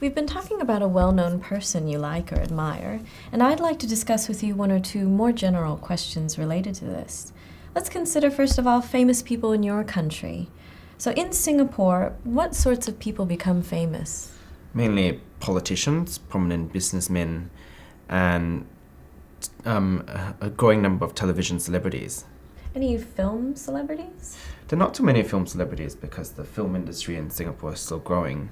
We've been talking about a well-known person you like or admire, and I'd like to discuss with you one or two more general questions related to this. Let's consider, first of all, famous people in your country. So in Singapore, what sorts of people become famous? Mainly politicians, prominent businessmen, and a growing number of television celebrities. Any film celebrities? There are not too many film celebrities because the film industry in Singapore is still growing.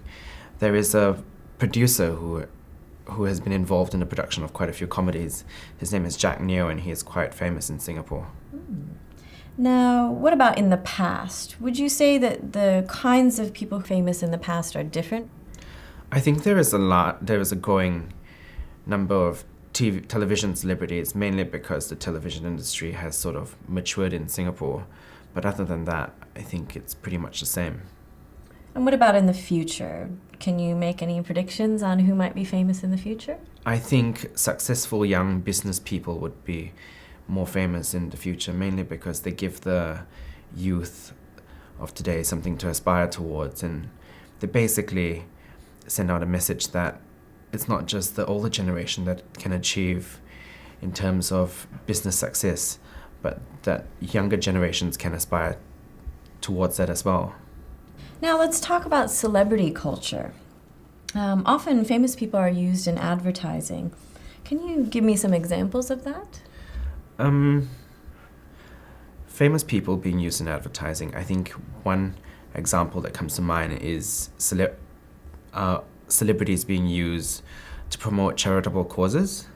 There is a producer who has been involved in the production of quite a few comedies. His name is Jack Neo, and he is quite famous in Singapore. Now, what about in the past? Would you say that the kinds of people famous in the past are different? I think there is a growing number of television celebrities, mainly because the television industry has sort of matured in Singapore. But other than that, I think it's pretty much the same. And what about in the future? Can you make any predictions on who might be famous in the future? I think successful young business people would be more famous in the future, mainly because they give the youth of today something to aspire towards, and they basically send out a message that it's not just the older generation that can achieve in terms of business success, but that younger generations can aspire towards that as well. Now let's talk about celebrity culture. Often famous people are used in advertising. Can you give me some examples of that? Famous people being used in advertising. I think one example that comes to mind is celebrities being used to promote charitable causes.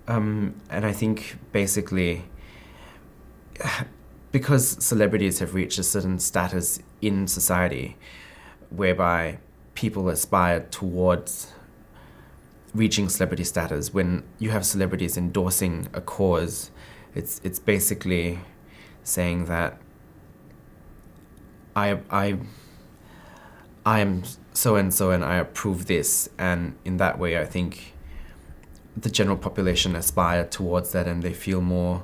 And I think basically because celebrities have reached a certain status in society whereby people aspire towards reaching celebrity status, when you have celebrities endorsing a cause, it's basically saying that I am so and so and I approve this, and in that way I think the general population aspire towards that and they feel more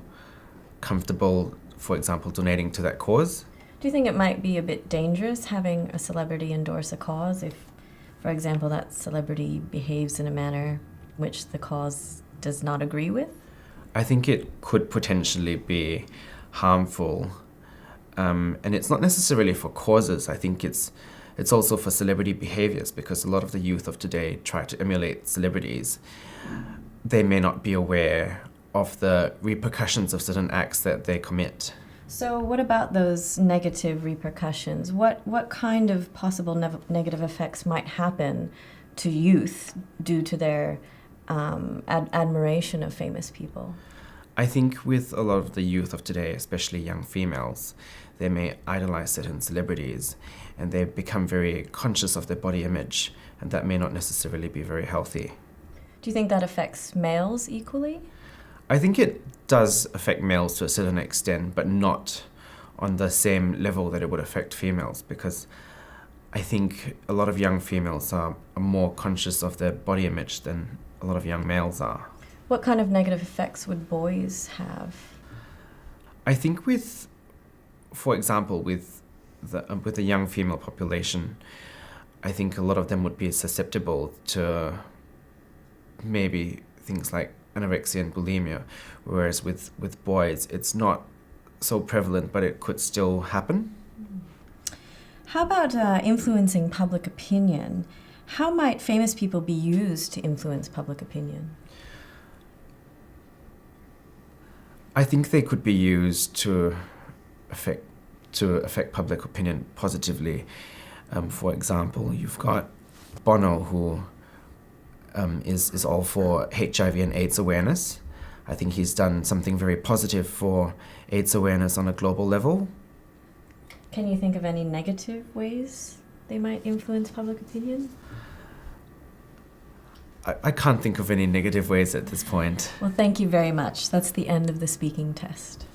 comfortable, for example, donating to that cause. Do you think it might be a bit dangerous having a celebrity endorse a cause if, for example, that celebrity behaves in a manner which the cause does not agree with? I think it could potentially be harmful, and it's not necessarily for causes. I think it's also for celebrity behaviors, because a lot of the youth of today try to emulate celebrities. They may not be aware of the repercussions of certain acts that they commit. So what about those negative repercussions? What kind of possible negative effects might happen to youth due to their admiration of famous people? I think with a lot of the youth of today, especially young females, they may idolize certain celebrities and they become very conscious of their body image, and that may not necessarily be very healthy. Do you think that affects males equally? I think it does affect males to a certain extent, but not on the same level that it would affect females, because I think a lot of young females are more conscious of their body image than a lot of young males are. What kind of negative effects would boys have? I think for example, with the young female population, I think a lot of them would be susceptible to maybe things like anorexia and bulimia, whereas with boys it's not so prevalent, but it could still happen. How about influencing public opinion? How might famous people be used to influence public opinion? I think they could be used to affect public opinion positively. For example, you've got Bono, who is all for HIV and AIDS awareness. I think he's done something very positive for AIDS awareness on a global level. Can you think of any negative ways they might influence public opinion? I can't think of any negative ways at this point. Well, thank you very much. That's the end of the speaking test.